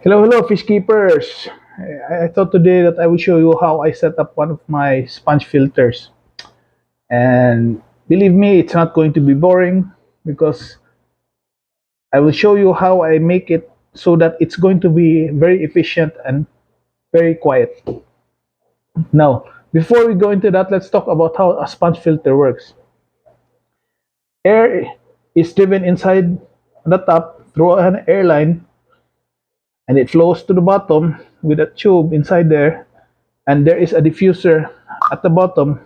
Hello, fish keepers. I thought today that I would show you how I set up one of my sponge filters. And believe me, it's not going to be boring because I will show you how I make it so that it's going to be very efficient and very quiet. Now, before we go into that, let's talk about how a sponge filter works. Air is driven inside the top through an airline and it flows to the bottom with a tube inside there, and there is a diffuser at the bottom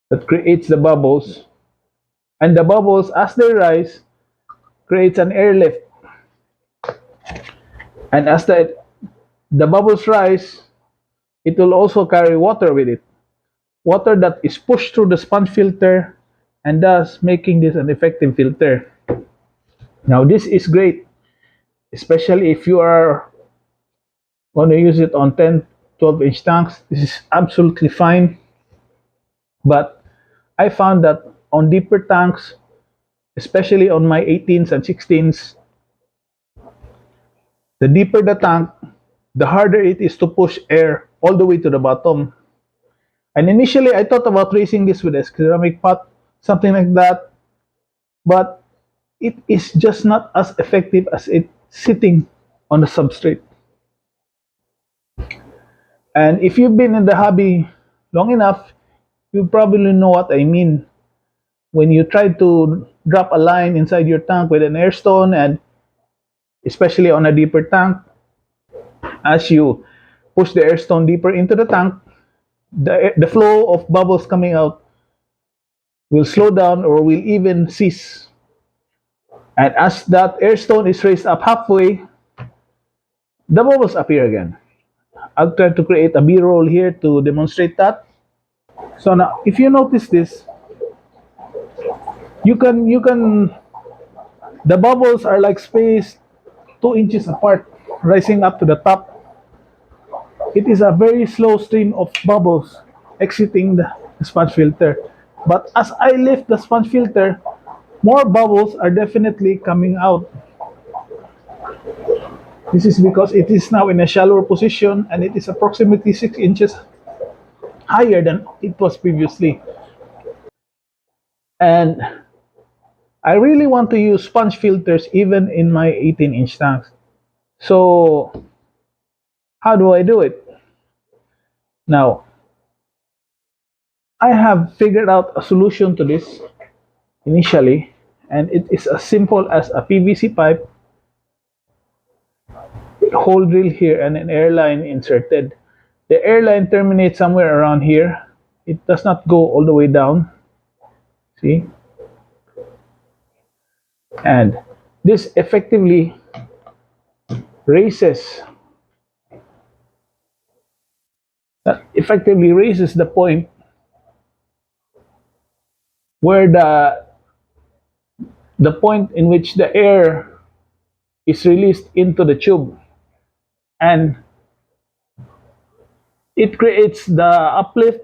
that creates the bubbles, and the bubbles as they rise creates an airlift, and as the bubbles rise it will also carry water with it, water that is pushed through the sponge filter and thus making this an effective filter. Now this is great, especially if you are going to use it on 10 12-inch tanks. This is absolutely fine, but I found that on deeper tanks, especially on my 18s and 16s, the deeper the tank, the harder it is to push air all the way to the bottom. And initially, I thought about raising this with a ceramic pot, something like that, but it is just not as effective as it sitting on the substrate. And if you've been in the hobby long enough, you probably know what I mean. When you try to drop a line inside your tank with an air stone, and especially on a deeper tank, as you push the air stone deeper into the tank, the flow of bubbles coming out will slow down or will even cease. And as that air stone is raised up halfway, the bubbles appear again. I'll try to create a B-roll here to demonstrate that. So now, if you notice this, you can the bubbles are like spaced 2 inches apart, rising up to the top. It is a very slow stream of bubbles exiting the sponge filter. But as I lift the sponge filter, more bubbles are definitely coming out. This is because it is now in a shallower position and it is approximately 6 inches higher than it was previously. And I really want to use sponge filters even in my 18-inch tanks. So, how do I do it? Now, I have figured out a solution to this initially, and it is as simple as a PVC pipe, hole drill here, and an airline inserted. The airline terminates somewhere around here. It does not go all the way down. See? And this raises effectively raises the point where the point in which the air is released into the tube, and it creates the uplift,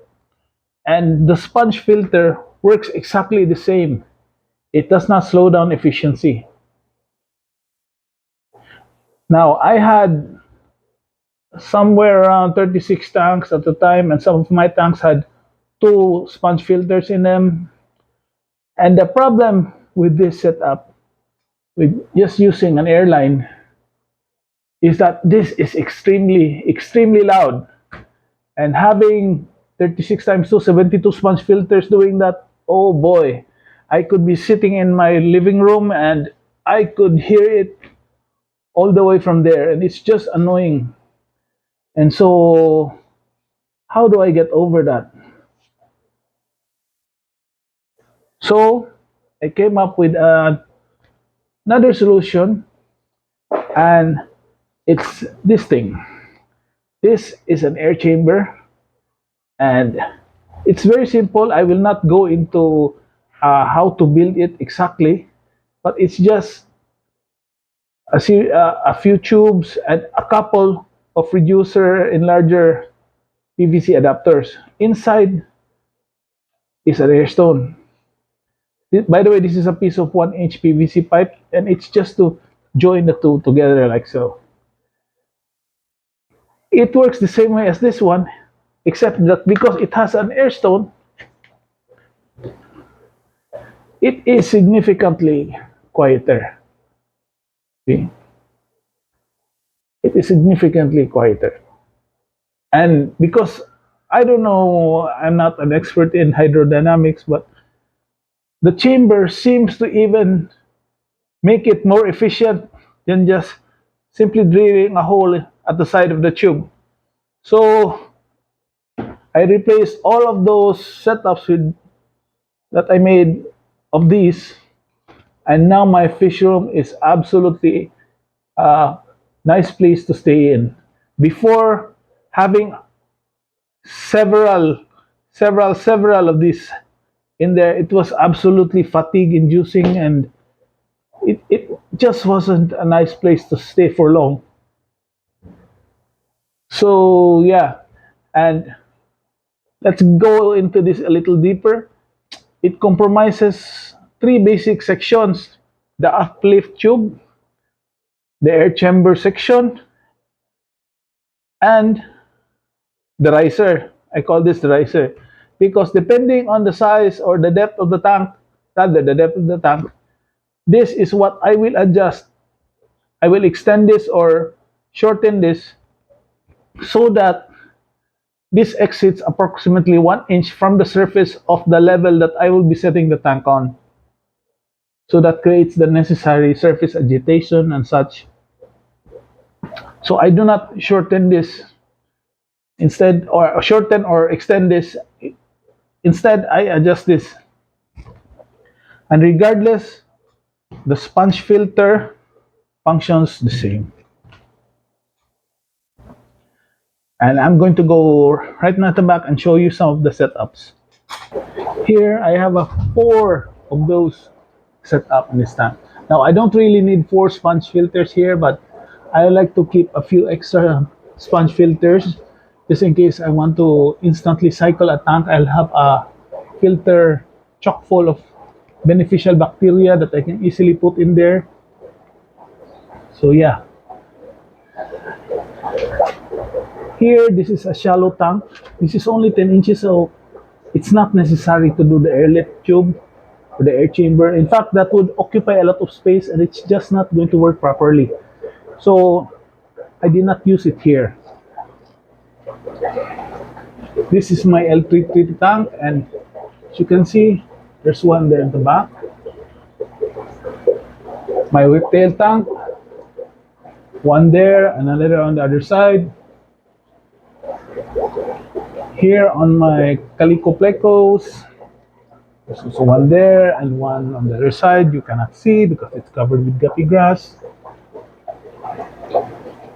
and the sponge filter works exactly the same. It does not slow down efficiency. Now I had somewhere around 36 tanks at the time, and some of my tanks had two sponge filters in them. And the problem with this setup, with just using an airline, is that this is extremely loud. And having 36 times 2, 72 sponge filters doing that, oh boy, I could be sitting in my living room and I could hear it all the way from there, and it's just annoying. And so, how do I get over that? So, I came up with another solution, and it's this thing. This is an air chamber, and it's very simple. I will not go into how to build it exactly, but it's just a few tubes and a couple of reducer enlarger PVC adapters. Inside is an air stone. By the way, this is a piece of 1-inch PVC pipe, and it's just to join the two together like so. It works the same way as this one, except that because it has an air stone, it is significantly quieter. See? It is significantly quieter. And because I don't know, I'm not an expert in hydrodynamics, but the chamber seems to even make it more efficient than just simply drilling a hole at the side of the tube. So I replaced all of those setups with that I made of these, and now my fish room is absolutely a nice place to stay in. Before having several, several of these in there, it was absolutely fatigue inducing, and it just wasn't a nice place to stay for long. So yeah, and let's go into this a little deeper. It compromises three basic sections: the uplift tube, the air chamber section, and the riser. I call this the riser because depending on the size or the depth of the tank, rather the depth of the tank, this is what I will adjust. I will extend this or shorten this so that this exits approximately 1 inch from the surface of the level that I will be setting the tank on. So that creates the necessary surface agitation and such. So I do not shorten this instead, or shorten or extend this. Instead, I adjust this. And regardless, the sponge filter functions the same. And I'm going to go right now to the back and show you some of the setups. Here I have a 4 of those set up in this tank. Now I don't really need 4 sponge filters here, but I like to keep a few extra sponge filters just in case I want to instantly cycle a tank. I'll have a filter chock full of beneficial bacteria that I can easily put in there. So yeah. Here, this is a shallow tank. This is only 10 inches, so it's not necessary to do the airlift tube or the air chamber. In fact, that would occupy a lot of space and it's just not going to work properly. So I did not use it here. This is my L330 tank, and as you can see, there's one there in the back. My whiptail tank, one there and another on the other side. Here on my calico plecos, there's also one there and one on the other side. You cannot see because it's covered with guppy grass.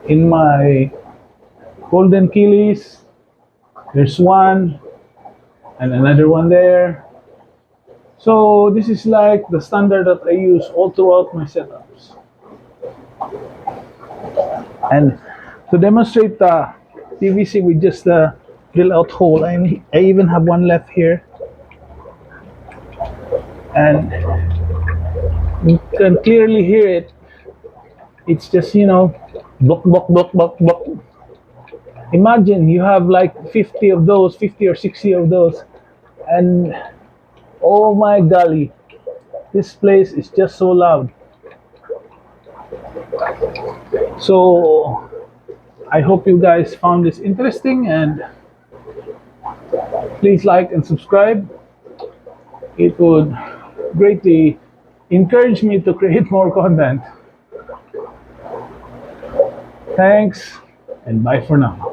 In my golden Keelys, there's one and another one there. So this is like the standard that I use all throughout my setups. And to demonstrate the PVC with just the drill out hole, I even have one left here. And you can clearly hear it. It's just, block, block, block, block, block. Imagine you have like 50 of those, 50 or 60 of those, and oh my golly, this place is just so loud. So I hope you guys found this interesting, and please like and subscribe. It would greatly encourage me to create more content. Thanks, and bye for now.